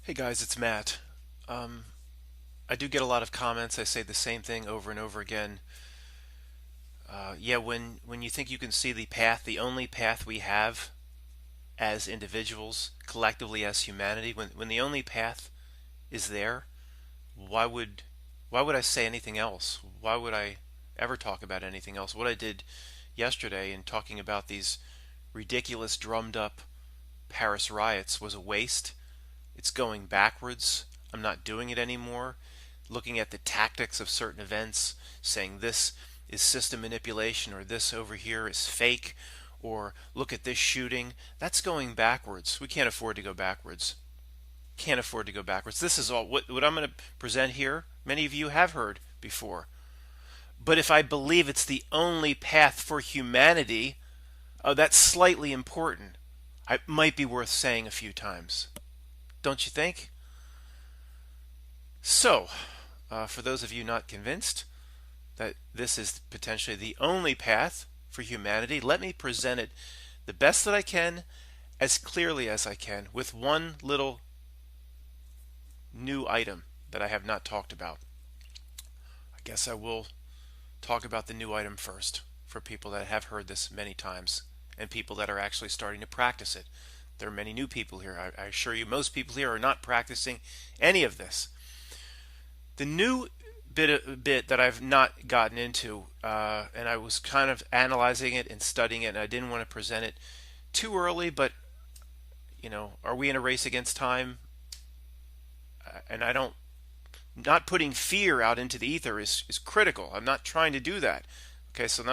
Hey guys, it's Matt. Um, I do get a lot of comments. I say the same thing over and over again. Yeah, when you think you can see the path, the only path we have as individuals, collectively as humanity, when the only path is there, why would why would I say anything else? Why would I ever talk about anything else? What I did yesterday in talking about these ridiculous drummed up Paris riots was a waste. It's going backwards. I'm not doing it anymore. Looking at the tactics of certain events, saying this is system manipulation or this over here is fake or look at this shooting. That's going backwards. We can't afford to go backwards. Can't afford to go backwards. This is all what I'm going to present here. Many of you have heard before. But if I believe it's the only path for humanity, that's slightly important. It might be worth saying a few times. Don't you think? So, for those of you not convinced that this is potentially the only path for humanity, let me present it the best that I can, as clearly as I can, with one little new item that I have not talked about. I guess I will talk about the new item first for people that have heard this many times and people that are actually starting to practice it. There are many new people here. I assure you, most people here are not practicing any of this. The new bit that I've not gotten into, and I was kind of analyzing it and studying it, and I didn't want to present it too early, but are we in a race against time? And I don't, not putting fear out into the ether is critical. I'm not trying to do that. Okay, so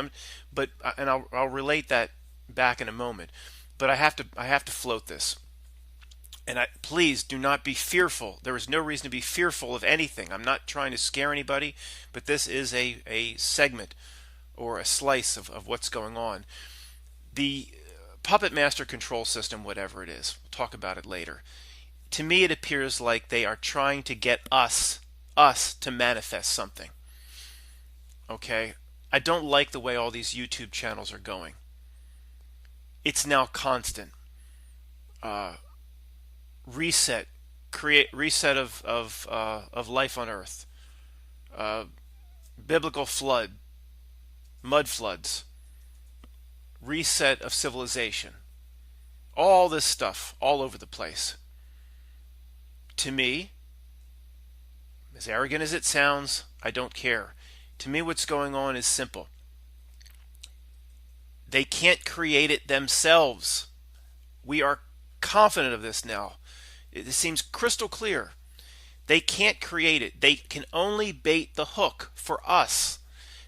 I'll relate that back in a moment, but I have to float this. And please do not be fearful. There is no reason to be fearful of anything. I'm not trying to scare anybody, but this is a segment or a slice of what's going on. The Puppet Master control system, whatever it is, we'll talk about it later. To me, it appears like they are trying to get us to manifest something. Okay? I don't like the way all these YouTube channels are going. It's now constant. Uh, Reset, create reset of life on Earth, uh, biblical flood, mud floods, reset of civilization, all this stuff all over the place. To me, as arrogant as it sounds, I don't care. To me, what's going on is simple. They can't create it themselves. We are confident of this now. It seems crystal clear. They can't create it. They can only bait the hook for us.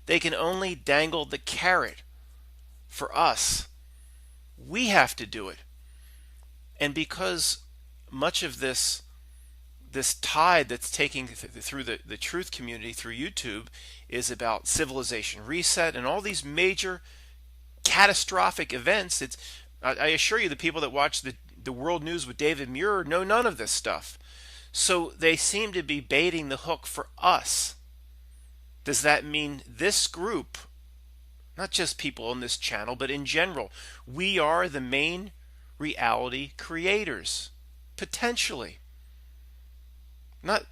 They can only dangle the carrot for us. We have to do it. And because much of this tide that's taking through the truth community through YouTube is about civilization reset and all these major catastrophic events, I assure you the people that watch the world news with David Muir know none of this stuff. So they seem to be baiting the hook for us. Does that mean this group, not just people on this channel, but in general, we are the main reality creators? Potentially. Not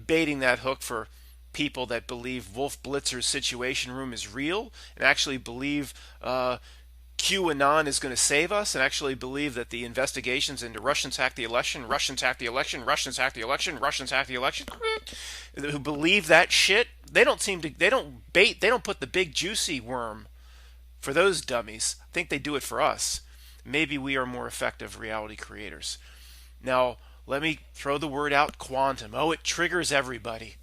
baiting that hook for people that believe Wolf Blitzer's Situation Room is real and actually believe QAnon is going to save us and actually believe that the investigations into Russians hacked the election, Russians hacked the election, Russians hacked the election, Russians hacked the election, who believe that shit, they don't put the big juicy worm for those dummies. I think they do it for us. Maybe we are more effective reality creators. Now, let me throw the word out, quantum. Oh, it triggers everybody.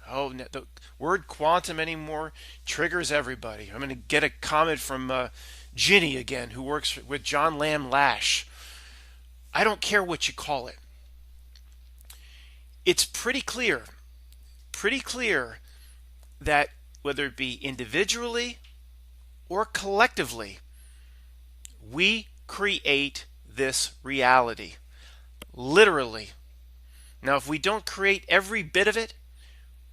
Oh, the word quantum anymore triggers everybody. I'm going to get a comment from Ginny again, who works with John Lamb Lash. I don't care what you call it. It's pretty clear that whether it be individually or collectively, we create this reality. Literally. Now, if we don't create every bit of it,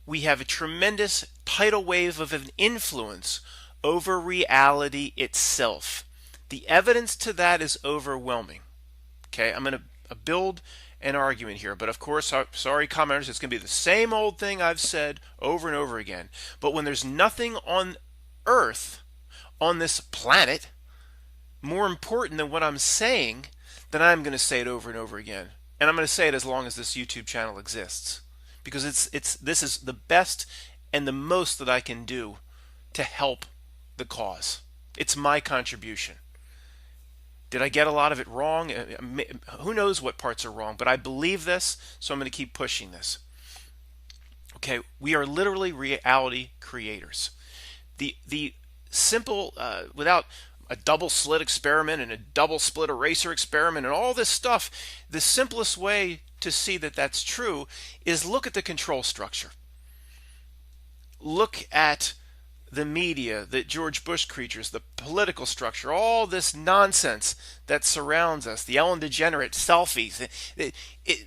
we have a tremendous tidal wave of an influence over reality itself. The evidence to that is overwhelming. Okay, I'm build an argument here. But of course, sorry, commenters, it's going to be the same old thing I've said over and over again. But when there's nothing on Earth, on this planet, more important than what I'm saying, then I'm going to say it over and over again. And I'm going to say it as long as this YouTube channel exists. Because this is the best and the most that I can do to help the cause. It's my contribution. Did I get a lot of it wrong? Who knows what parts are wrong, but I believe this, so I'm going to keep pushing this. Okay, we are literally reality creators. The simple, without a double slit experiment and a double split eraser experiment and all this stuff, the simplest way to see that that's true is look at the control structure. Look at the media, the George Bush creatures, the political structure, all this nonsense that surrounds us, the Ellen DeGeneres selfies.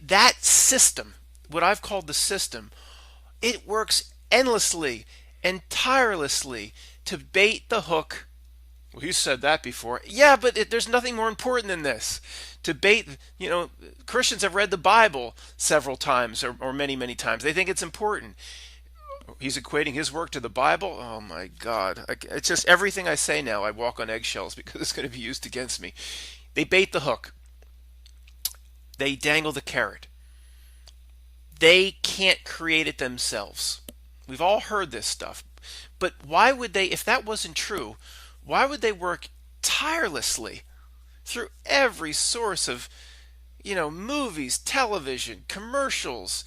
That system, what I've called the system, it works endlessly and tirelessly to bait the hook. Well, you said that before. Yeah, but there's nothing more important than this. To bait, Christians have read the Bible several times or many, many times. They think it's important. He's equating his work to the Bible. Oh my God. It's just everything I say now, I walk on eggshells because it's going to be used against me. They bait the hook. They dangle the carrot. They can't create it themselves. We've all heard this stuff. But why would they, if that wasn't true, why would they work tirelessly through every source of, movies, television, commercials,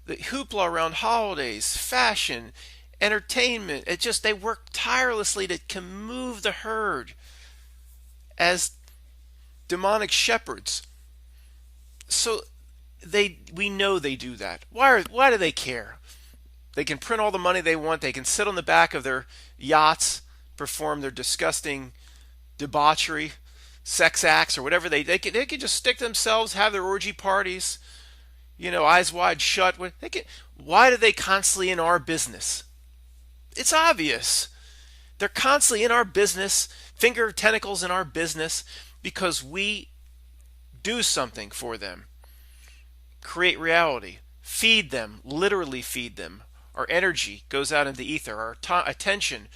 the hoopla around holidays, fashion, entertainment? They work tirelessly to move the herd as demonic shepherds. So we know they do that. Why do they care? They can print all the money they want. They can sit on the back of their yachts, perform their disgusting debauchery, sex acts, or whatever. They can just stick themselves, have their orgy parties, eyes wide shut. Why do they constantly in our business? It's obvious. They're constantly in our business, finger tentacles in our business, because we do something for them. Create reality. Feed them, literally feed them. Our energy goes out into the ether. Our attention,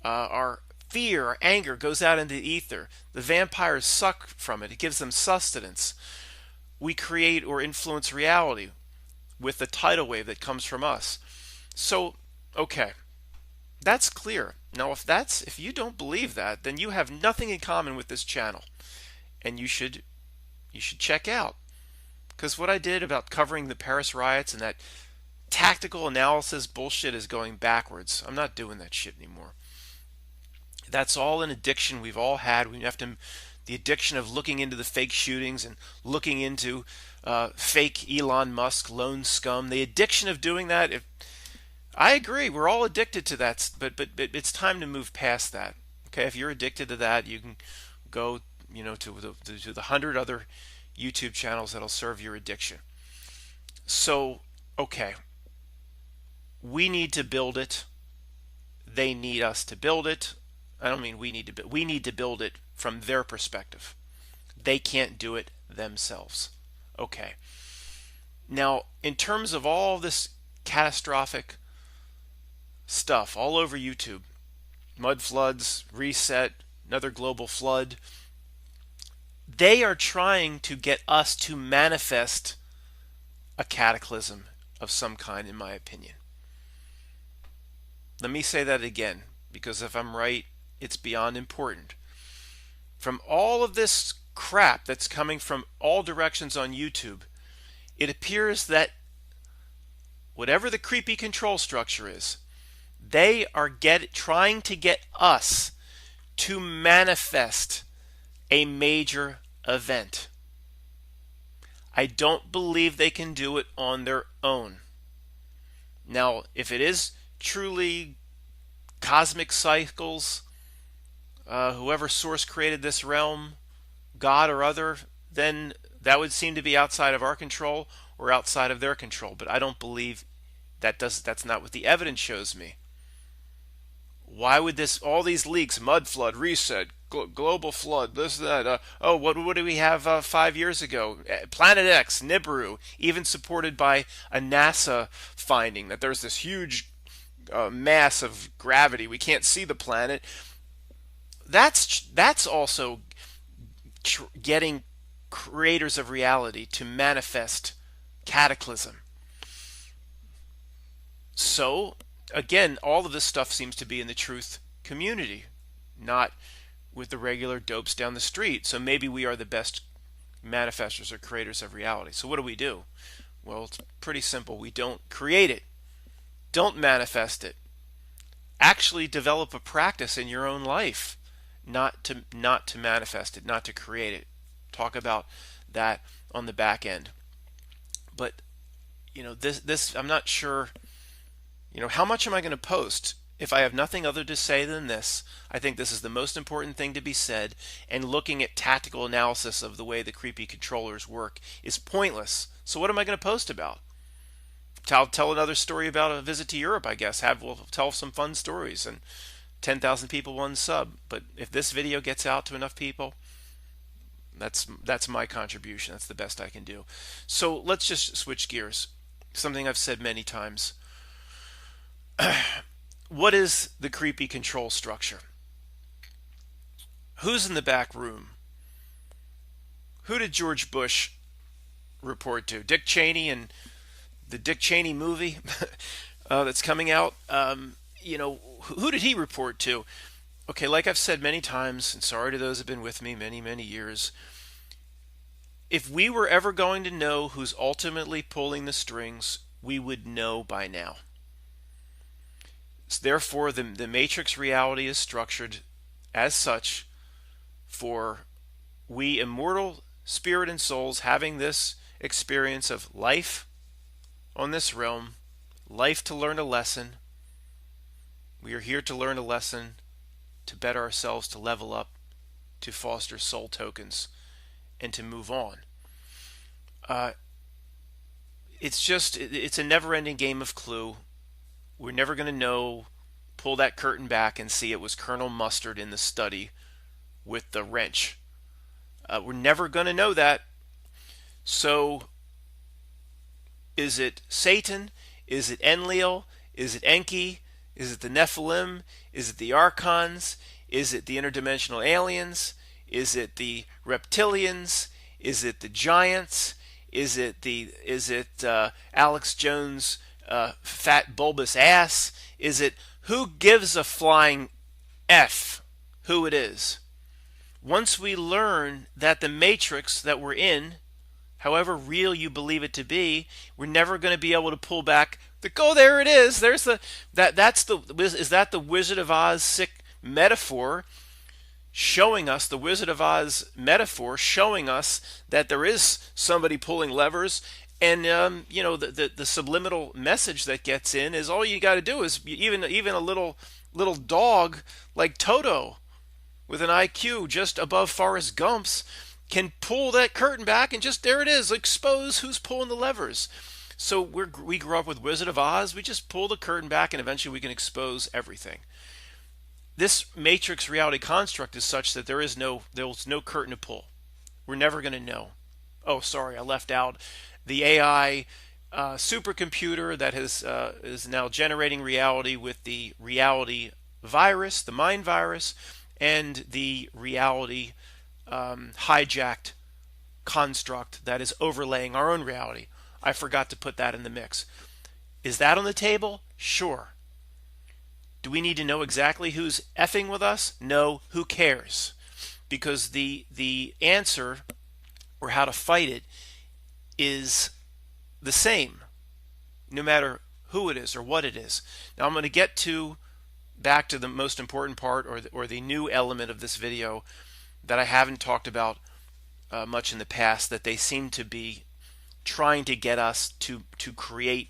our fear, our anger goes out into the ether. The vampires suck from it. It gives them sustenance. We create or influence reality with the tidal wave that comes from us. So, okay, that's clear. Now, if you don't believe that, then you have nothing in common with this channel, and you should check out. Because what I did about covering the Paris riots and that tactical analysis bullshit is going backwards. I'm not doing that shit anymore. That's all an addiction we've all had. We have to, the addiction of looking into the fake shootings and looking into fake Elon Musk, lone scum. The addiction of doing that. I agree, we're all addicted to that, but it's time to move past that. Okay, if you're addicted to that, you can go, to the 100 other YouTube channels that'll serve your addiction. So, okay, we need to build it. They need us to build it. I don't mean we need to build it from their perspective. They can't do it themselves. Okay. Now, in terms of all this catastrophic stuff all over YouTube, mud floods, reset, another global flood, they are trying to get us to manifest a cataclysm of some kind, in my opinion. Let me say that again, because if I'm right, it's beyond important. From all of this crap that's coming from all directions on YouTube, it appears that whatever the creepy control structure is, they are trying to get us to manifest a major event. I don't believe they can do it on their own. Now, if it is truly cosmic cycles, whoever source created this realm, God or other, then that would seem to be outside of our control or outside of their control. But I don't believe that's not what the evidence shows me. Why would all these leaks, mud flood, reset, global flood, this, that. Oh, what did we have 5 years ago? Planet X, Nibiru, even supported by a NASA finding that there's this huge mass of gravity. We can't see the planet. That's also getting creators of reality to manifest cataclysm. So, again, all of this stuff seems to be in the truth community, not with the regular dopes down the street. So maybe we are the best manifestors or creators of reality. So what do? Well, it's pretty simple. We don't create it. Don't manifest it. Actually develop a practice in your own life not to manifest it, not to create it. Talk about that on the back end. But this I'm not sure, how much am I going to post? If I have nothing other to say than this, I think this is the most important thing to be said, and looking at tactical analysis of the way the creepy controllers work is pointless. So what am I going to post about? Tell another story about a visit to Europe, I guess. We'll tell some fun stories, and 10,000 people, one sub. But if this video gets out to enough people, that's my contribution. That's the best I can do. So let's just switch gears. Something I've said many times. What is the creepy control structure? Who's in the back room? Who did George Bush report to? Dick Cheney and the Dick Cheney movie that's coming out. Who did he report to? Okay, like I've said many times, and sorry to those who have been with me many, many years, if we were ever going to know who's ultimately pulling the strings, we would know by now. Therefore, the matrix reality is structured as such for we immortal spirit and souls having this experience of life on this realm, life to learn a lesson. We are here to learn a lesson, to better ourselves, to level up, to foster soul tokens, and to move on. It's a never-ending game of Clue. We're never going to know, pull that curtain back and see it was Colonel Mustard in the study with the wrench. We're never going to know that. So, is it Satan? Is it Enlil? Is it Enki? Is it the Nephilim? Is it the Archons? Is it the interdimensional aliens? Is it the reptilians? Is it the giants? Is it Alex Jones' fat bulbous ass? Is it, who gives a flying F who it is? Once we learn that the matrix that we're in, however real you believe it to be, we're never going to be able to pull back. There it is. Is that the Wizard of Oz sick metaphor showing us, the Wizard of Oz metaphor showing us that there is somebody pulling levers, and the subliminal message that gets in is all you got to do is even a little dog like Toto with an IQ just above Forrest Gump's can pull that curtain back, and just there it is, expose who's pulling the levers. So we grew up with Wizard of Oz. We just pull the curtain back, and eventually we can expose everything. This matrix reality construct is such that there's no curtain to pull. We're never going to know. Oh, sorry, I left out the AI supercomputer that is now generating reality with the reality virus, the mind virus, and the reality hijacked construct that is overlaying our own reality. I forgot to put that in the mix. Is that on the table? Sure. Do we need to know exactly who's effing with us? No. Who cares? Because the answer, or how to fight it, is the same, no matter who it is or what it is. Now I'm going to get back to the most important part, or the new element of this video that I haven't talked about much in the past, that they seem to be trying to get us to create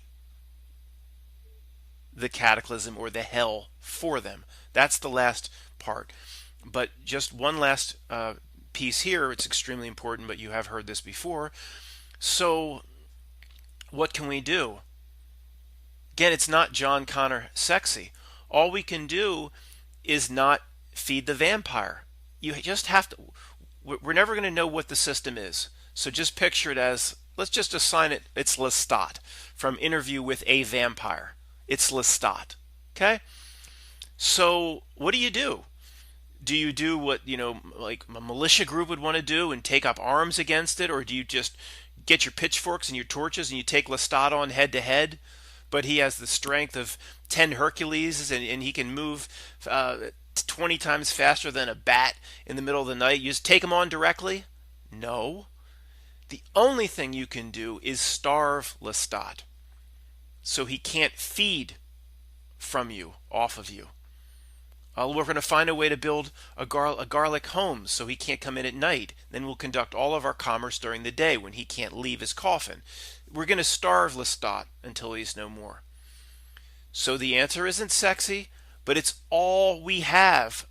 the cataclysm or the hell for them. That's the last part. But just one last piece here. It's extremely important, but you have heard this before. So what can we do? Again, it's not John Connor sexy. All we can do is not feed the vampire. you just have to, we're never going to know what the system is. So just picture it as, let's just assign it, it's Lestat from Interview with a Vampire. It's Lestat. Okay? So what do? Do you do what, like a militia group would want to do and take up arms against it? Or do you just get your pitchforks and your torches and you take Lestat on head to head? But he has the strength of 10 Hercules, and he can move 20 times faster than a bat in the middle of the night. You just take him on directly? No. The only thing you can do is starve Lestat so he can't feed from you, off of you. We're going to find a way to build a garlic home so he can't come in at night. Then we'll conduct all of our commerce during the day when he can't leave his coffin. We're going to starve Lestat until he's no more. So the answer isn't sexy, but it's all we have.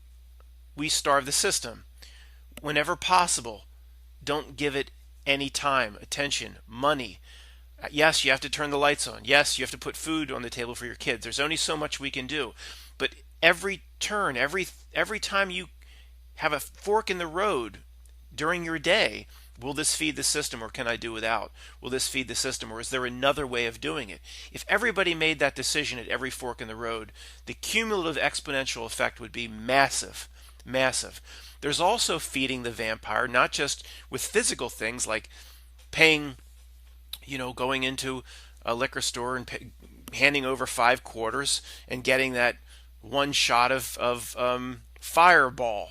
We starve the system. Whenever possible, don't give it any time, attention, money. Yes, you have to turn the lights on. Yes, you have to put food on the table for your kids. There's only so much we can do. But every turn, every time you have a fork in the road during your day, will this feed the system or can I do without? Will this feed the system or is there another way of doing it? If everybody made that decision at every fork in the road, the cumulative exponential effect would be massive, massive. There's also feeding the vampire, not just with physical things like paying, going into a liquor store and handing over 5 quarters and getting that one shot of Fireball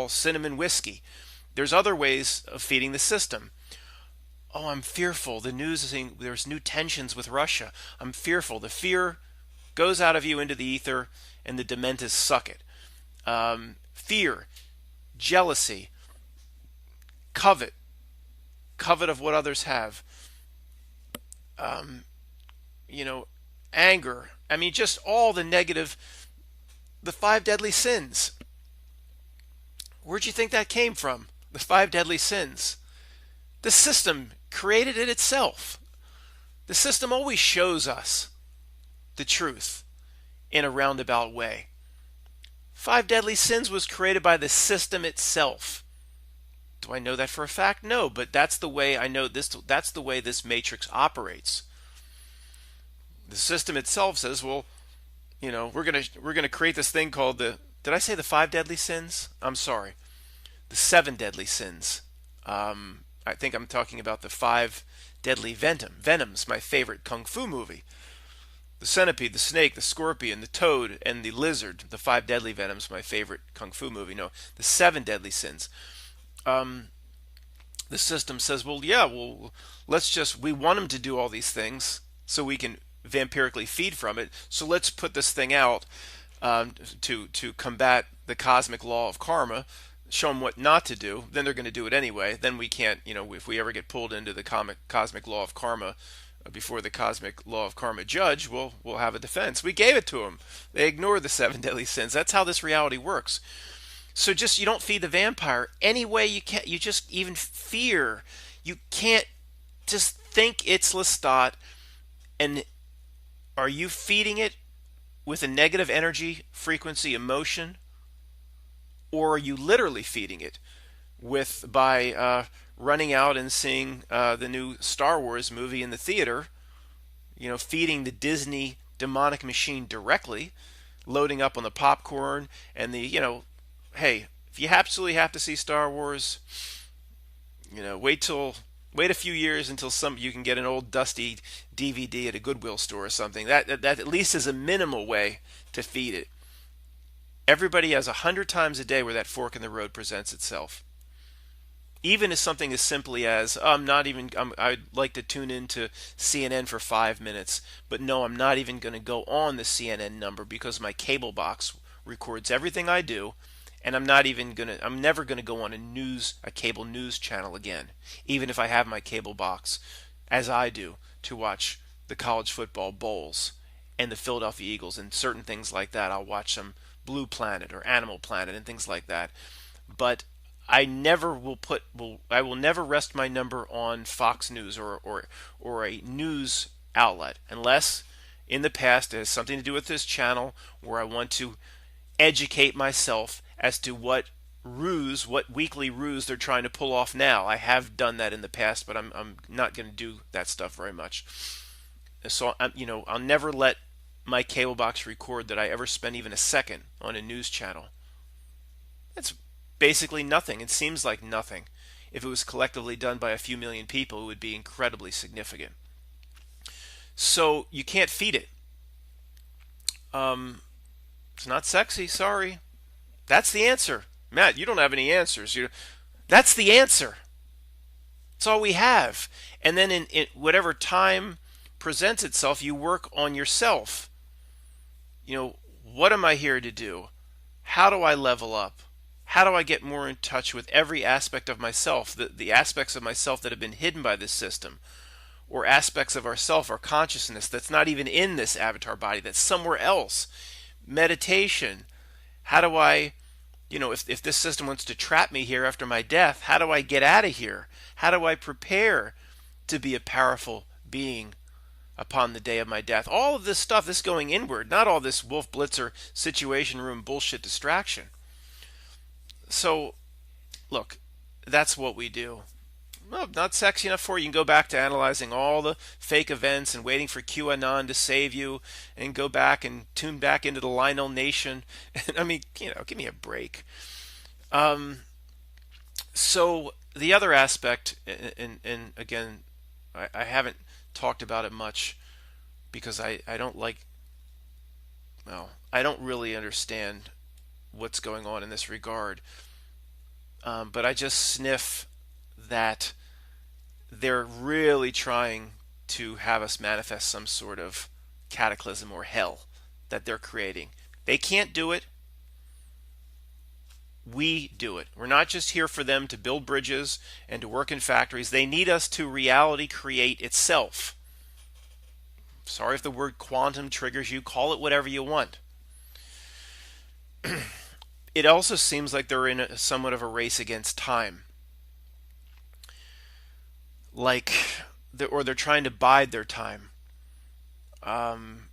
cinnamon whiskey. There's other ways of feeding the system. Oh, I'm fearful. The news is saying there's new tensions with Russia. I'm fearful. The fear goes out of you into the ether, and the Dementis suck it. Fear, jealousy, covet of what others have. Anger. I mean, just all the negative, the 5 deadly sins. Where'd you think that came from? The 5 deadly sins. The system created it itself. The system always shows us the truth in a roundabout way. 5 deadly sins was created by the system itself. Do I know that for a fact? No, but that's the way I know this. That's the way this matrix operates. The system itself says, well, we're gonna create this thing called did I say the 5 deadly sins? I'm sorry. The 7 deadly sins. I think I'm talking about the 5 deadly venoms, my favorite kung fu movie. The centipede, the snake, the scorpion, the toad, and the lizard. The 5 deadly venoms, my favorite kung fu movie. No, the 7 deadly sins. The system says, well, yeah, we want them to do all these things so we can vampirically feed from it. So let's put this thing out to combat the cosmic law of karma, show them what not to do. Then they're going to do it anyway. Then we can't, if we ever get pulled into the cosmic law of karma before the cosmic law of karma judge, we'll have a defense. We gave it to them. They ignored the 7 deadly sins. That's how this reality works. So you don't feed the vampire any way you can. You just even fear. You can't just think it's Lestat. And are you feeding it with a negative energy, frequency, emotion? Or are you literally feeding it by running out and seeing the new Star Wars movie in the theater, feeding the Disney demonic machine directly, loading up on the popcorn and hey, if you absolutely have to see Star Wars, wait a few years until you can get an old dusty DVD at a Goodwill store or something. That at least is a minimal way to feed it. Everybody has 100 times a day where that fork in the road presents itself. Even as something as simply as, I'd like to tune into CNN for 5 minutes, but no, I'm not even going to go on the CNN number because my cable box records everything I do, and I'm never going to go on a cable news channel again, even if I have my cable box, as I do, to watch the college football bowls and the Philadelphia Eagles and certain things like that. I'll watch some Blue Planet or Animal Planet and things like that. But I will never rest my number on Fox News or a news outlet unless in the past it has something to do with this channel where I want to educate myself as to what weekly ruse they're trying to pull off now. I have done that in the past, but I'm not going to do that stuff very much. So I'll never let my cable box record that I ever spend even a second on a news channel. It's basically nothing. It seems like nothing. If it was collectively done by a few million people, it would be incredibly significant. So you can't feed it. It's not sexy, sorry. That's the answer. Matt, you don't have any answers. That's the answer. That's all we have. And then in whatever time presents itself, you work on yourself. What am I here to do? How do I level up? How do I get more in touch with every aspect of myself, the aspects of myself that have been hidden by this system, or aspects of ourself, our consciousness that's not even in this avatar body, that's somewhere else? Meditation. How do I, if this system wants to trap me here after my death, how do I get out of here? How do I prepare to be a powerful being upon the day of my death? All of this stuff, this going inward, not all this Wolf Blitzer situation room bullshit distraction. So, look, that's what we do. Well, not sexy enough for you. You can go back to analyzing all the fake events and waiting for QAnon to save you, and go back and tune back into the Lionel Nation. I mean, give me a break. So the other aspect, and again, I haven't talked about it much because I don't really understand what's going on in this regard. But I just sniff that they're really trying to have us manifest some sort of cataclysm or hell that they're creating. They can't do it. We do it. We're not just here for them to build bridges and to work in factories. They need us to reality create itself. Sorry if the word quantum triggers you. Call it whatever you want. It also seems like they're in somewhat of a race against time. Or they're trying to bide their time. Almost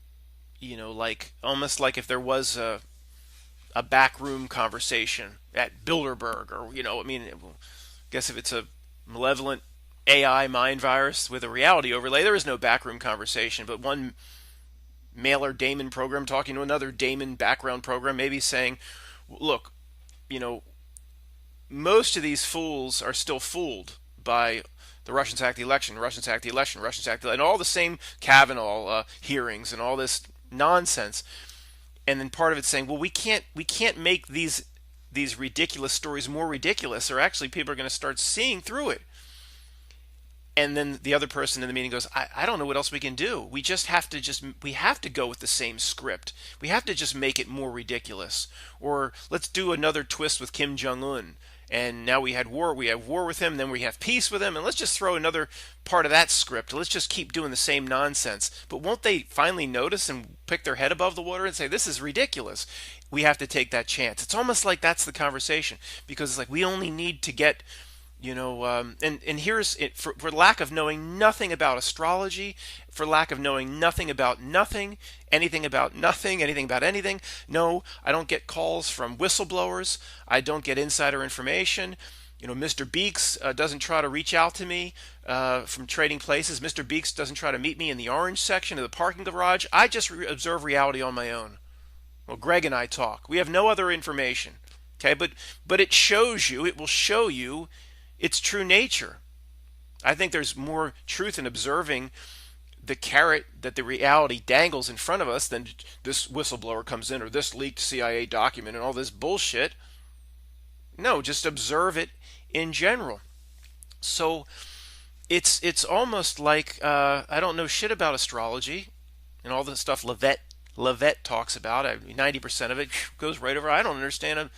like if there was a backroom conversation at Bilderberg, or I guess if it's a malevolent AI mind virus with a reality overlay, there is no backroom conversation, but one mailer daemon program talking to another daemon background program, maybe saying, look, most of these fools are still fooled by the Russians hacked the election, and all the same Kavanaugh hearings and all this nonsense. And then part of it's saying, well, we can't make these ridiculous stories more ridiculous, or actually people are going to start seeing through it. And then the other person in the meeting goes, I don't know what else we can do. We have to go with the same script. We have to just make it more ridiculous. Or let's do another twist with Kim Jong-un. And now we have war with him, then we have peace with him, and let's just throw another part of that script. Let's just keep doing the same nonsense. But won't they finally notice and pick their head above the water and say, this is ridiculous? We have to take that chance. It's almost like that's the conversation, because it's like we only need to get, and here's it, for lack of knowing nothing about astrology, for lack of knowing nothing about nothing, anything about nothing, anything about anything. No, I don't get calls from whistleblowers. I don't get insider information. Mr. Beeks doesn't try to reach out to me from trading places. Mr. Beeks doesn't try to meet me in the orange section of the parking garage. I just observe reality on my own. Well, Greg and I talk. We have no other information. Okay, but it will show you its true nature. I think there's more truth in observing the carrot that the reality dangles in front of us than this whistleblower comes in, or this leaked CIA document, and all this bullshit. No, just observe it in general. So it's almost like I don't know shit about astrology and all the stuff Levette talks about. 90% of it goes right over. I don't understand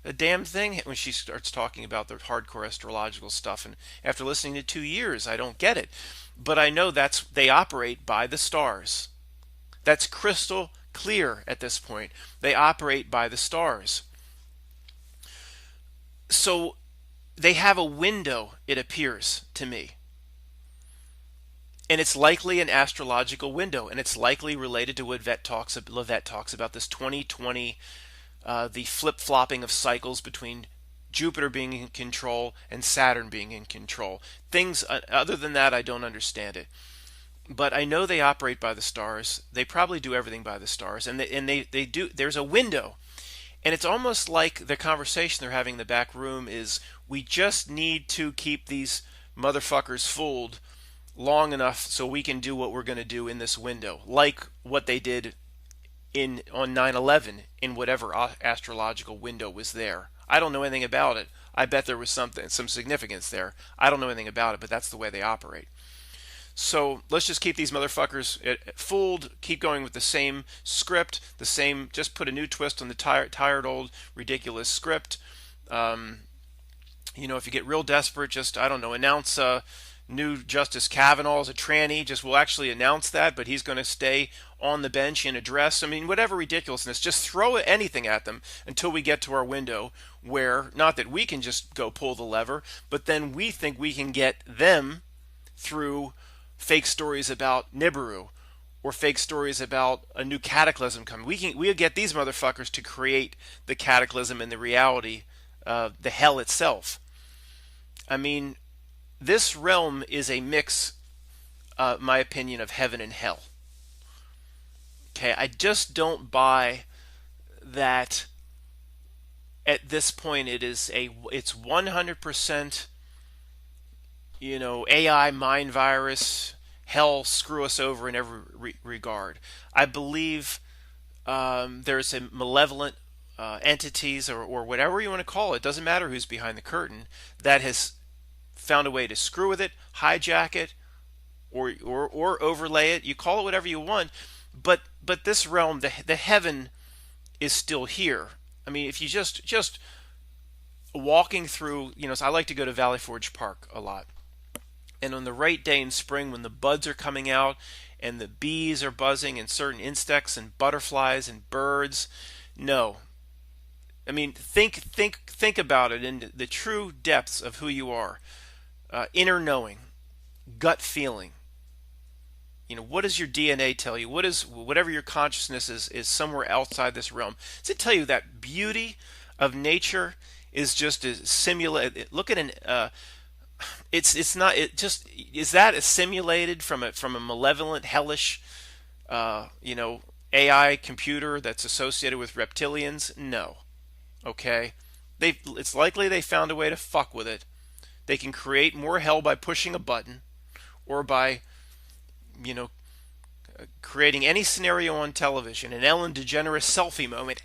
a damn thing when she starts talking about the hardcore astrological stuff, and after listening to 2 years, I don't get it. But I know they operate by the stars. That's crystal clear at this point. They operate by the stars. So they have a window, it appears to me. And it's likely an astrological window, and it's likely related to what Levette talks about, this 2020 the flip-flopping of cycles between Jupiter being in control and Saturn being in control. Things other than that, I don't understand it. But I know they operate by the stars. They probably do everything by the stars, and they do. There's a window, and it's almost like the conversation they're having in the back room is, we just need to keep these motherfuckers fooled long enough so we can do what we're going to do in this window, like what they did in on 9/11 in whatever astrological window was there. I don't know anything about it. I bet there was some significance there. I don't know anything about it, but that's the way they operate. So let's just keep these motherfuckers fooled, keep going with the same script, just put a new twist on the tired old ridiculous script. If you get real desperate, just, I don't know, announce new Justice Kavanaugh as a tranny. Just, we'll actually announce that, but he's going to stay on the bench in a dress. I mean, whatever ridiculousness, just throw anything at them until we get to our window where, not that we can just go pull the lever, but then we think we can get them through fake stories about Nibiru or fake stories about a new cataclysm coming. We'll get these motherfuckers to create the cataclysm and the reality, the hell itself. I mean, this realm is a mix, my opinion, of heaven and hell. Okay, I just don't buy that at this point it's 100%, AI mind virus, hell screw us over in every regard. I believe there's a malevolent entities or whatever you want to call it, doesn't matter who's behind the curtain, that has found a way to screw with it, hijack it, or overlay it. You call it whatever you want, but this realm, the heaven, is still here. I mean, if you just walking through, so I like to go to Valley Forge Park a lot, and on the right day in spring when the buds are coming out and the bees are buzzing and certain insects and butterflies and birds, no. I mean, think about it in the true depths of who you are. Inner knowing, gut feeling. What does your DNA tell you? Whatever your consciousness is somewhere outside this realm? Does it tell you that beauty of nature is just a simulated? Look at it's not. It just is that a simulated from a malevolent, hellish, AI computer that's associated with reptilians? No. Okay, it's likely they found a way to fuck with it. They can create more hell by pushing a button, or by, creating any scenario on television, an Ellen DeGeneres selfie moment,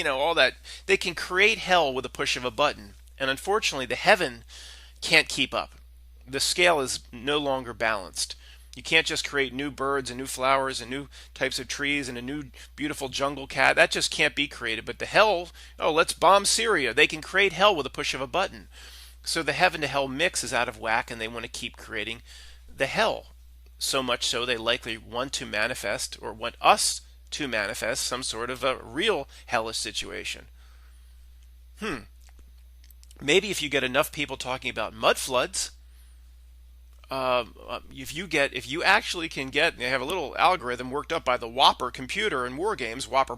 all that. They can create hell with a push of a button, and unfortunately, the heaven can't keep up. The scale is no longer balanced. You can't just create new birds and new flowers and new types of trees and a new beautiful jungle cat. That just can't be created. But the hell, let's bomb Syria. They can create hell with a push of a button. So the heaven to hell mix is out of whack, and they want to keep creating the hell. So much so they likely want to manifest, or want us to manifest, some sort of a real hellish situation. Maybe if you get enough people talking about mud floods, if you actually can get, they have a little algorithm worked up by the Whopper computer in war games. Whopper,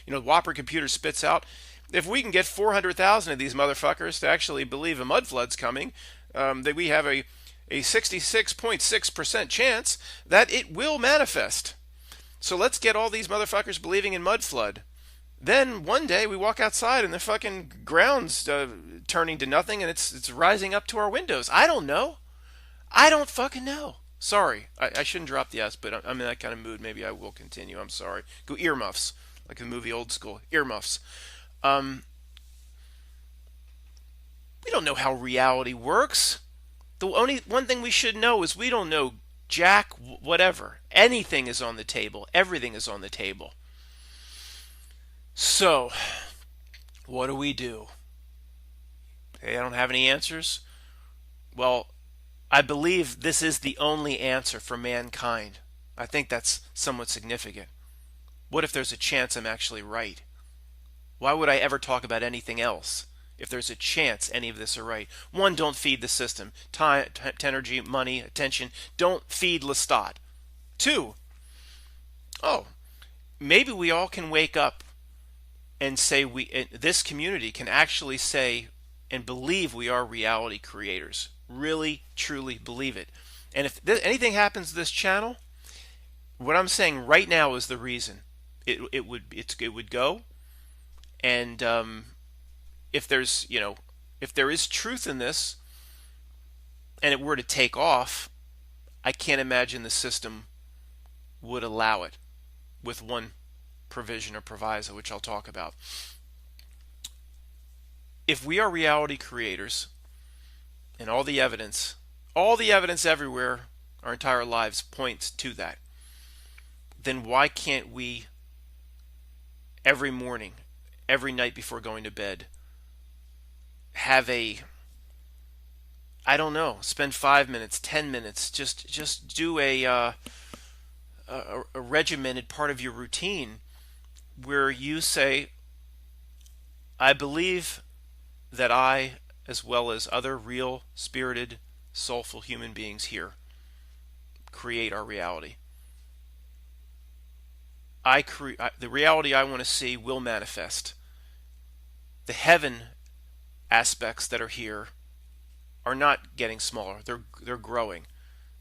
Whopper computer spits out. If we can get 400,000 of these motherfuckers to actually believe a mud flood's coming, that we have a 66.6% chance that it will manifest. So let's get all these motherfuckers believing in mud flood. Then one day we walk outside and the fucking ground's turning to nothing and it's rising up to our windows. I don't know. I don't fucking know. Sorry, I shouldn't drop the S, but I'm in that kind of mood. Maybe I will continue. I'm sorry. Go earmuffs, like the movie Old School. Earmuffs. We don't know how reality works. The only one thing we should know is we don't know jack whatever. Anything is on the table. Everything is on the table. So, what do we do? Hey, I don't have any answers. Well, I believe this is the only answer for mankind. I think that's somewhat significant. What if there's a chance I'm actually right? Why would I ever talk about anything else if there's a chance any of this are right? One, don't feed the system. Time, energy, money, attention. Don't feed Lestat. Two, maybe we all can wake up and say this community can actually say and believe we are reality creators. Really, truly believe it. And if anything happens to this channel, what I'm saying right now is the reason it would go. And if there's if there is truth in this, and it were to take off, I can't imagine the system would allow it, with one provision or proviso, which I'll talk about. If we are reality creators, and all the evidence everywhere, our entire lives points to that, then why can't we every morning, every night before going to bed, have I don't know, spend 5 minutes, 10 minutes, just do a regimented part of your routine where you say, I believe that I, as well as other real, spirited, soulful human beings here, create our reality. The reality I want to see will manifest. The heaven aspects that are here are not getting smaller. They're growing.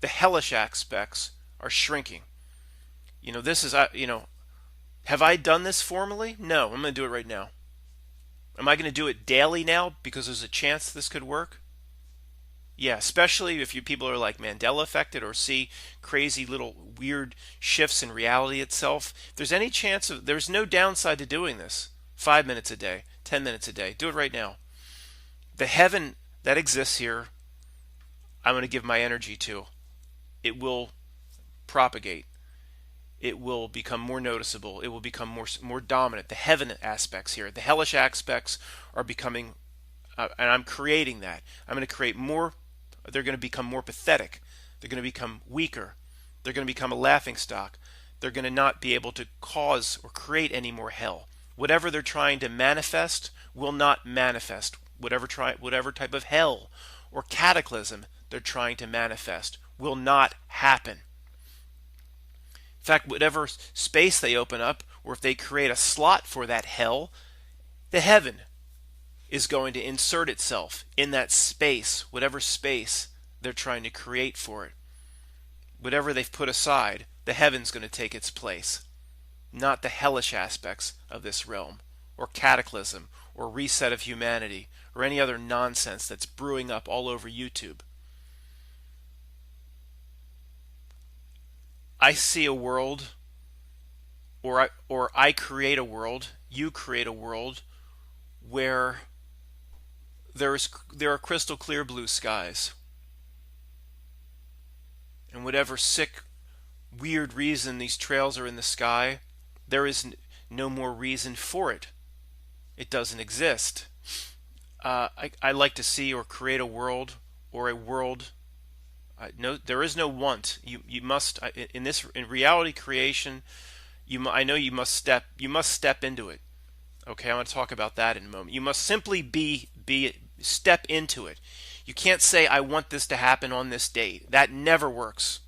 The hellish aspects are shrinking. This is have I done this formally? No, I'm going to do it right now. Am I going to do it daily now because there's a chance this could work? Yeah, especially if people are like Mandela affected or see crazy little weird shifts in reality itself. If there's any chance there's no downside to doing this. 5 minutes a day, 10 minutes a day. Do it right now. The heaven that exists here, I'm going to give my energy to. It will propagate. It will become more noticeable. It will become more dominant. The heaven aspects here, the hellish aspects are becoming, and I'm creating that. I'm going to create more. They're going to become more pathetic. They're going to become weaker. They're going to become a laughingstock. They're going to not be able to cause or create any more hell. Whatever they're trying to manifest will not manifest. Whatever type of hell or cataclysm they're trying to manifest will not happen. In fact, whatever space they open up, or if they create a slot for that hell, the heaven is going to insert itself in that space, whatever space they're trying to create for it. Whatever they've put aside, the heaven's going to take its place, not the hellish aspects of this realm, or cataclysm, or reset of humanity, or any other nonsense that's brewing up all over YouTube. I see a world, or I create a world, you create a world, where there are crystal clear blue skies. And whatever sick, weird reason these trails are in the sky, there is no more reason for it. It doesn't exist. I like to see or create a world, or a world. No, there is no want. You must in reality creation. I know you must step into it. Okay, I'm going to talk about that in a moment. You must simply step into it. You can't say I want this to happen on this date. That never works.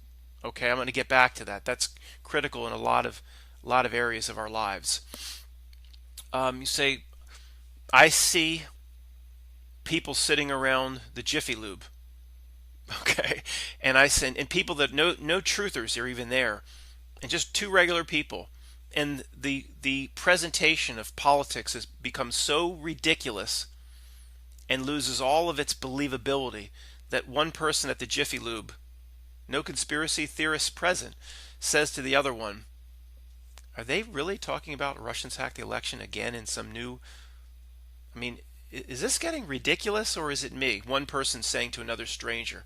Okay, I'm going to get back to that. That's critical in a lot of areas of our lives. You say, I see people sitting around the Jiffy Lube. Okay, and and people that no truthers are even there, and just two regular people, and the presentation of politics has become so ridiculous and loses all of its believability that one person at the Jiffy Lube, no conspiracy theorists present, says to the other one, are they really talking about Russians hacked the election again in some new... I mean, is this getting ridiculous, or is it me? One person saying to another stranger.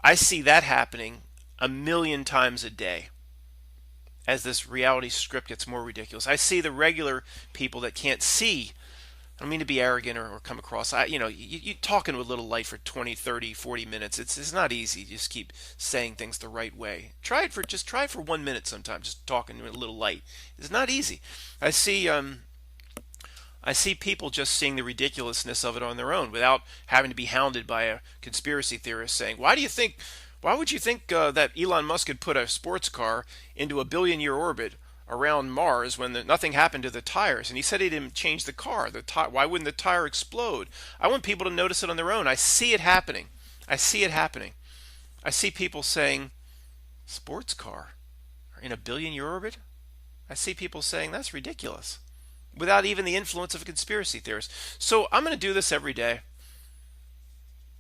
I see that happening 1,000,000 times a day as this reality script gets more ridiculous. I see the regular people that can't see. I don't mean to be arrogant or come across. You talking with a little light for 20, 30, 40 minutes. It's not easy. You just keep saying things the right way. Try it for 1 minute sometimes, just talking with a little light. It's not easy. I see people just seeing the ridiculousness of it on their own without having to be hounded by a conspiracy theorist saying, why would you think that Elon Musk could put a sports car into a billion-year orbit around Mars when nothing happened to the tires, and he said he didn't change the car. Why wouldn't the tire explode? I want people to notice it on their own. I see it happening. I see it happening. I see people saying, sports car in a billion-year orbit? I see people saying that's ridiculous without even the influence of a conspiracy theorist. So I'm going to do this every day.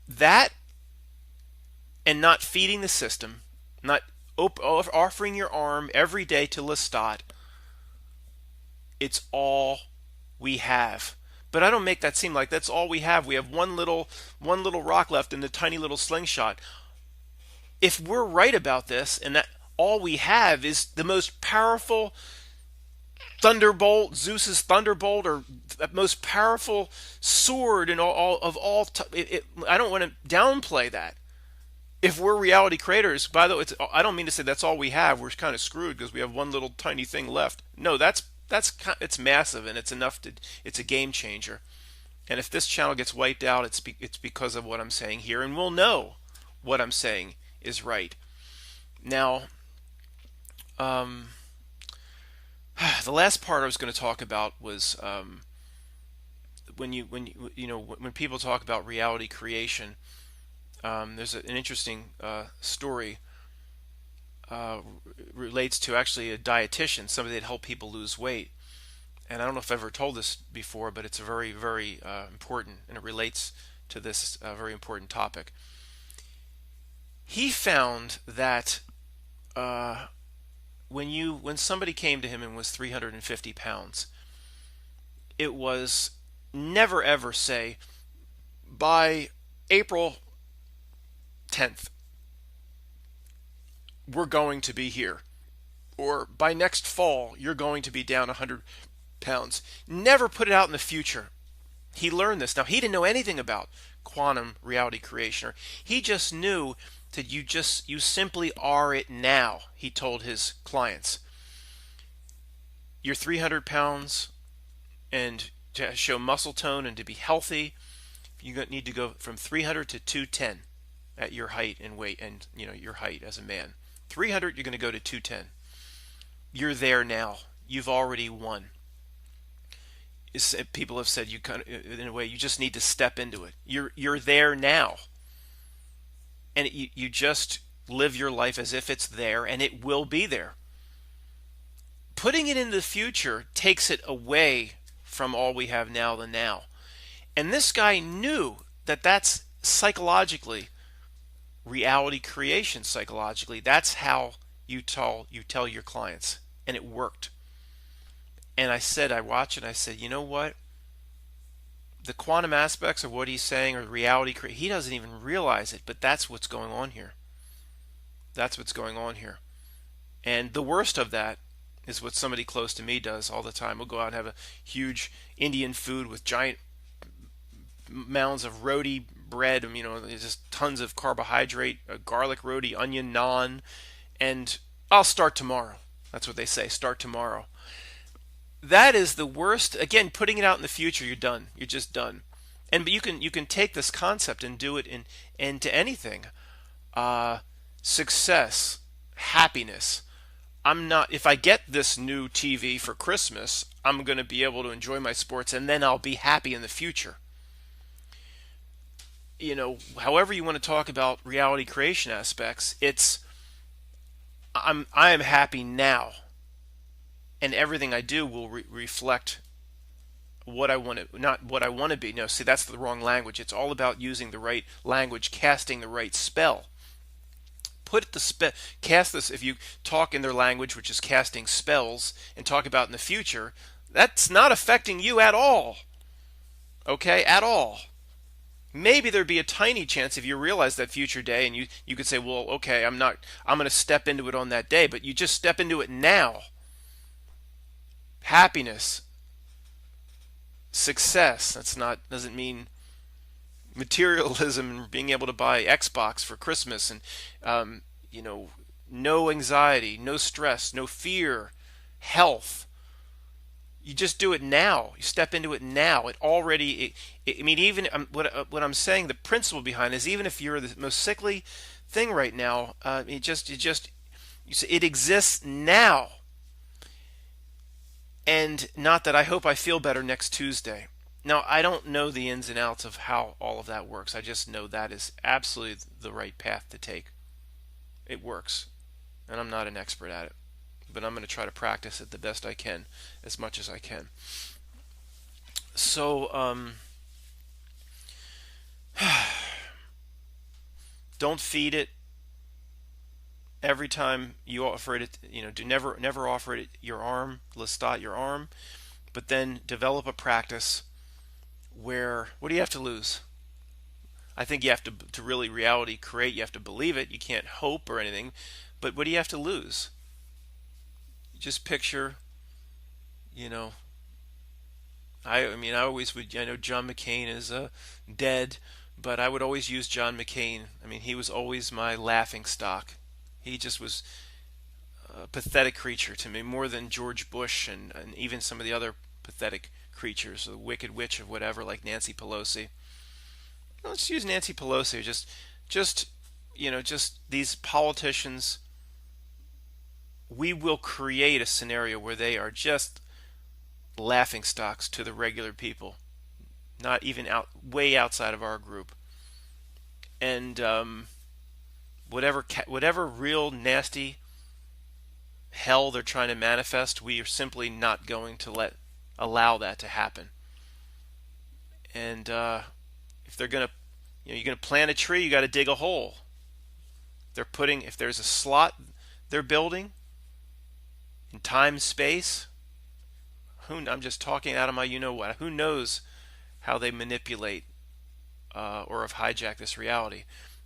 That and not feeding the system, not offering your arm every day to Lestat, it's all we have. But I don't make that seem like that's all we have. We have one little rock left in the tiny little slingshot. If we're right about this, and that all we have is the most powerful thunderbolt, Zeus's thunderbolt, or the most powerful sword in I don't want to downplay that. If we're reality creators, by the way, I don't mean to say that's all we have. We're kind of screwed because we have one little tiny thing left. No, it's massive, and it's a game changer. And if this channel gets wiped out, it's because of what I'm saying here, and we'll know what I'm saying is right. Now, the last part I was going to talk about was when people talk about reality creation. There's an interesting story relates to actually a dietitian, somebody that helped people lose weight. And I don't know if I've ever told this before, but it's a very, very important, and it relates to this very important topic. He found that when somebody came to him and was 350 pounds, it was never ever say, by April 10th, we're going to be here, or by next fall, you're going to be down 100 pounds. Never put it out in the future. He learned this. Now, he didn't know anything about quantum reality creation. He just knew that you simply are it now, he told his clients. You're 300 pounds, and to show muscle tone and to be healthy, you need to go from 300 to 210 at your height and weight, and your height as a man. 300, you're going to go to 210. You're there now. You've already won. People have said, you kind of, in a way, you just need to step into it. You're there now, and you just live your life as if it's there, and it will be there. Putting it in the future takes it away from all we have now, the now. And this guy knew that that's psychologically reality creation. Psychologically, that's how you tell your clients, and it worked. And I watched it, and I said, you know what? The quantum aspects of what he's saying, or reality creation, he doesn't even realize it, but that's what's going on here. That's what's going on here. And the worst of that is what somebody close to me does all the time. We'll go out and have a huge Indian food with giant mounds of roti bread, just tons of carbohydrate, garlic roti, onion, naan, and I'll start tomorrow. That's what they say, start tomorrow. That is the worst. Again, putting it out in the future, you're done. You're just done. But you can take this concept and do it into anything. Success, happiness. If I get this new TV for Christmas, I'm going to be able to enjoy my sports, and then I'll be happy in the future. However you want to talk about reality creation aspects, I am happy now, and everything I do will reflect what I want to, not what I want to be. No, see, that's the wrong language. It's all about using the right language, casting the right spell. Cast this. If you talk in their language, which is casting spells, and talk about in the future, that's not affecting you at all. Okay, at all. Maybe there'd be a tiny chance if you realize that future day, and you could say, well, okay, I'm going to step into it on that day, but you just step into it now. Happiness, success. Doesn't mean materialism and being able to buy Xbox for Christmas, and no anxiety, no stress, no fear, health. You just do it now. You step into it now. Even what I'm saying, the principle behind is, even if you're the most sickly thing right now, it exists now. And not that I hope I feel better next Tuesday. Now, I don't know the ins and outs of how all of that works. I just know that is absolutely the right path to take. It works, and I'm not an expert at it, but I'm going to try to practice it the best I can, as much as I can. So, don't feed it every time you offer it. Do never offer it your arm, lestat your arm, but then develop a practice where, what do you have to lose? I think you have to really reality create. You have to believe it. You can't hope or anything. But what do you have to lose? Just picture, you know. I mean, I always would. I know John McCain is dead, but I would always use John McCain. I mean, he was always my laughing stock. He just was a pathetic creature to me, more than George Bush and even some of the other pathetic creatures, the wicked witch of whatever, like Nancy Pelosi. Let's use Nancy Pelosi. Just these politicians. We will create a scenario where they are just laughing stocks to the regular people, not even way outside of our group. And whatever real nasty hell they're trying to manifest, we are simply not going to allow that to happen. And if they're gonna, you're gonna plant a tree, you got to dig a hole. If there's a slot they're building in time, space. I'm just talking out of my what. Who knows how they manipulate or have hijacked this reality?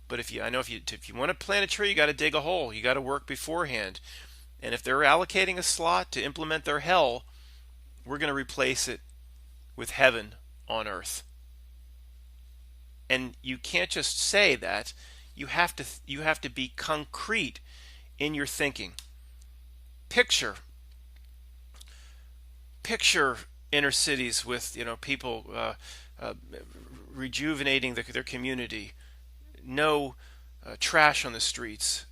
But if you want to plant a tree, you got to dig a hole. You got to work beforehand. And if they're allocating a slot to implement their hell, we're going to replace it with heaven on earth. And you can't just say that. You have to be concrete in your thinking. Picture inner cities with people rejuvenating their community. No trash on the streets.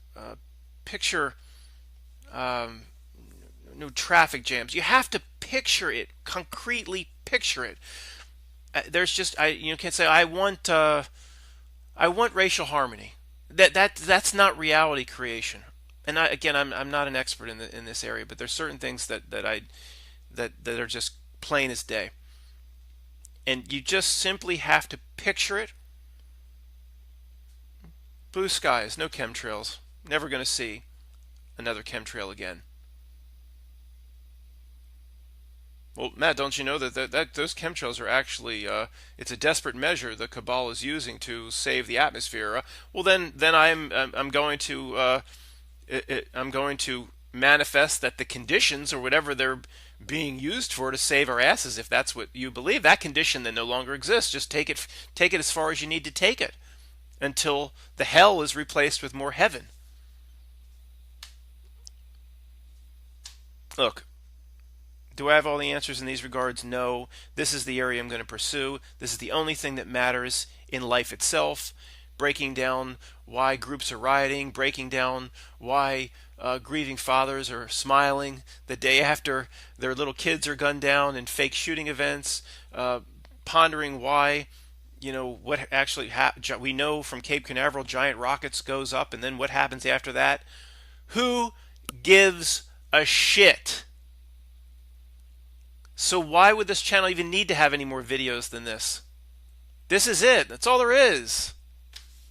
Picture no traffic jams. You have to picture it concretely. Picture it. There's just can't say I want racial harmony. That's not reality creation. And I'm not an expert in this area, but there's certain things that are just plain as day. And you just simply have to picture it. Blue skies, no chemtrails. Never going to see another chemtrail again. Well, Matt, don't you know that those chemtrails are actually it's a desperate measure the cabal is using to save the atmosphere? Well, then I'm going to manifest that the conditions or whatever they're being used for to save our asses, if that's what you believe, that condition then no longer exists. Just take it as far as you need to take it until the hell is replaced with more heaven. Look, do I have all the answers in these regards? No. This is the area I'm going to pursue. This is the only thing that matters in life itself. Breaking down why groups are rioting, breaking down why grieving fathers are smiling the day after their little kids are gunned down in fake shooting events, pondering why, what actually we know from Cape Canaveral, giant rockets goes up, and then what happens after that. Who gives a shit? So why would this channel even need to have any more videos than this? This is it. That's all there is.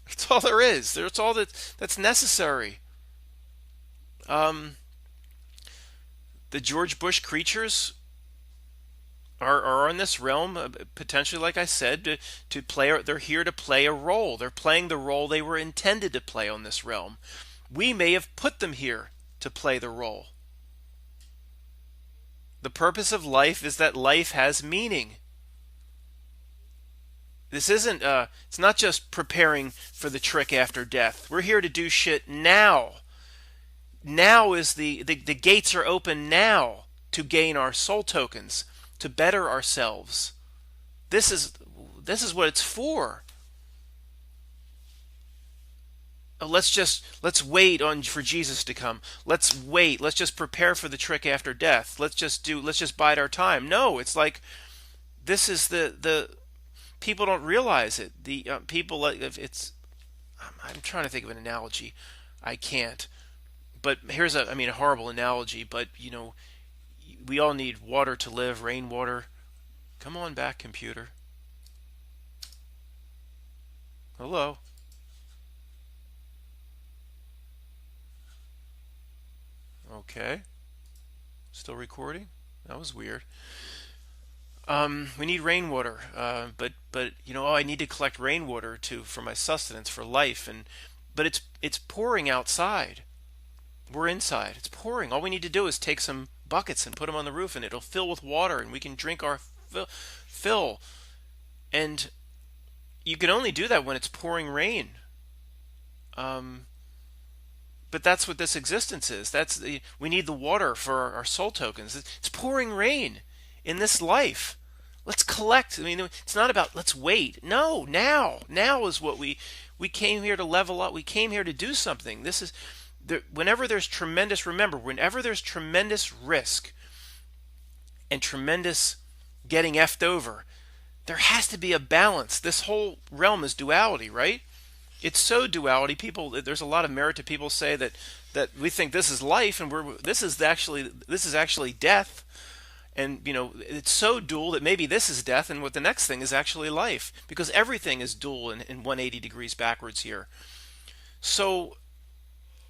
That's all there is. That's all that's necessary. The George Bush creatures are in this realm, potentially, like I said, to play. They're here to play a role. They're playing the role they were intended to play on this realm. We may have put them here to play the role. The purpose of life is that life has meaning. This isn't, it's not just preparing for the trick after death. We're here to do shit now. Now is the gates are open now to gain our soul tokens, to better ourselves. This is what it's for. let's wait on for Jesus to come. Let's wait. Let's just prepare for the trick after death. Let's just bide our time. No, it's like this is the people don't realize it. The people like if it's I'm trying to think of an analogy. I can't. But here's a horrible analogy, but we all need water to live, rainwater. Come on back, computer. Hello. Okay. Still recording? That was weird. We need rainwater, but oh, I need to collect rainwater for my sustenance, for life, but it's pouring outside. We're inside. It's pouring. All we need to do is take some buckets and put them on the roof, and it'll fill with water, and we can drink our fill. And you can only do that when it's pouring rain. But that's what this existence is. We need the water for our soul tokens. It's pouring rain in this life. Let's collect. It's not about let's wait. No, now is what we came here to level up. We came here to do something. This is whenever there's tremendous. Remember, whenever there's tremendous risk and tremendous getting effed over, there has to be a balance. This whole realm is duality, right? It's so duality. There's a lot of merit to people say that we think this is life and this is actually death, and it's so dual that maybe this is death and what the next thing is actually life, because everything is dual in 180 degrees backwards here. So,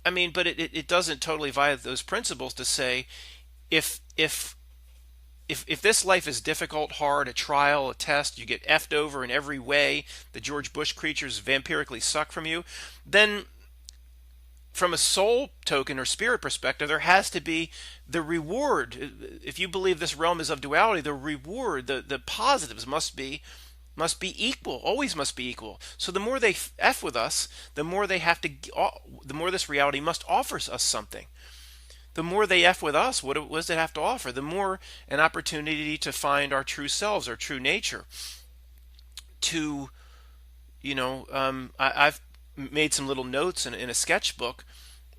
but it doesn't totally violate those principles to say if this life is difficult, hard, a trial, a test, you get effed over in every way, the George Bush creatures vampirically suck from you, then from a soul token or spirit perspective, there has to be the reward. If you believe this realm is of duality, the reward, the positives must be equal, always must be equal. So the more they F with us, the more this reality must offer us something. The more they F with us, what does it have to offer? The more an opportunity to find our true selves, our true nature. I've made some little notes in a sketchbook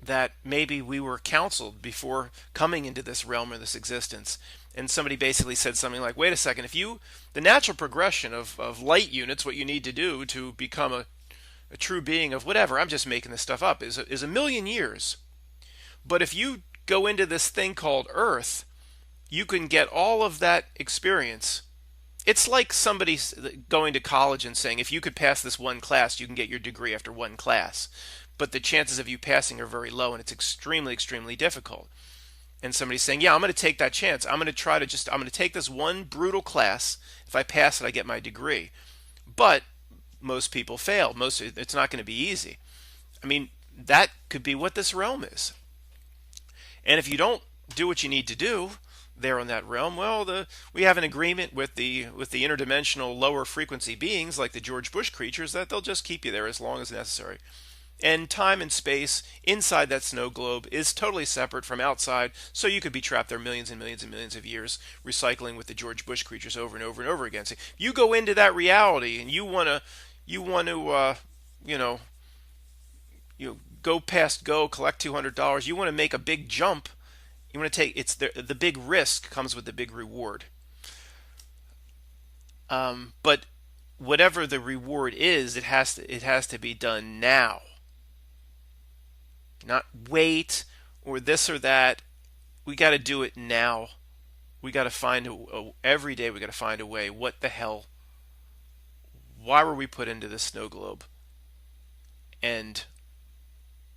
that maybe we were counseled before coming into this realm or this existence. And somebody basically said something like, wait a second, the natural progression of light units, what you need to do to become a true being of whatever, I'm just making this stuff up, is a million years. But if you go into this thing called Earth, you can get all of that experience. It's like somebody going to college and saying, if you could pass this one class, you can get your degree after one class. But the chances of you passing are very low, and it's extremely, extremely difficult. And somebody's saying, yeah, I'm going to take that chance. I'm going to take this one brutal class. If I pass it, I get my degree. But most people fail. It's not going to be easy. That could be what this realm is. And if you don't do what you need to do there in that realm, well, we have an agreement with the interdimensional lower frequency beings like the George Bush creatures that they'll just keep you there as long as necessary. And time and space inside that snow globe is totally separate from outside, so you could be trapped there millions and millions and millions of years, recycling with the George Bush creatures over and over and over again. So you go into that reality and you want to go past go, collect $200. You want to make a big jump. You want to take the big risk comes with the big reward. But whatever the reward is, it has to be done now. Not wait or this or that. We got to do it now. We got to find every day. We got to find a way. What the hell? Why were we put into this snow globe? And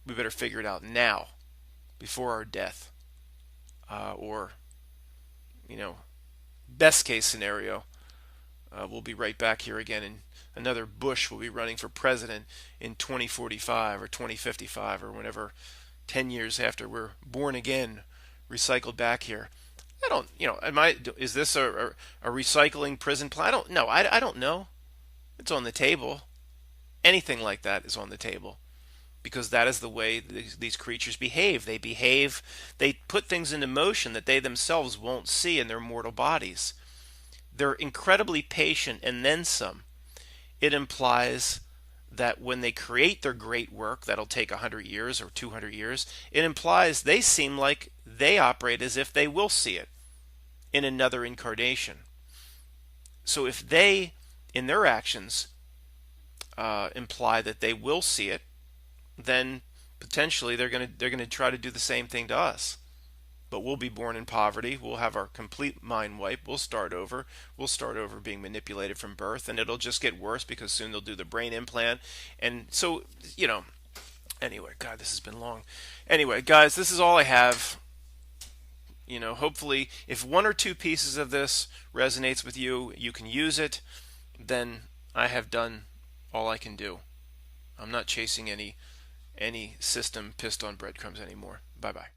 we better figure it out now, before our death, or best case scenario, we'll be right back here again, and another Bush will be running for president in 2045 or 2055 or whenever, 10 years after we're born again, recycled back here. I don't, is this a recycling prison plan? I don't know. I don't know. It's on the table. Anything like that is on the table. Because that is the way these creatures behave. They put things into motion that they themselves won't see in their mortal bodies. They're incredibly patient and then some. It implies that when they create their great work that'll take 100 years or 200 years, it implies they seem like they operate as if they will see it in another incarnation. So if they, in their actions, imply that they will see it, then potentially they're gonna try to do the same thing to us. But we'll be born in poverty. We'll have our complete mind wipe. We'll start over. We'll start over being manipulated from birth, and it'll just get worse because soon they'll do the brain implant. And so, anyway, God, this has been long. Anyway, guys, this is all I have. Hopefully, if one or two pieces of this resonates with you, you can use it, then I have done all I can do. I'm not chasing any system pissed on breadcrumbs anymore. Bye-bye.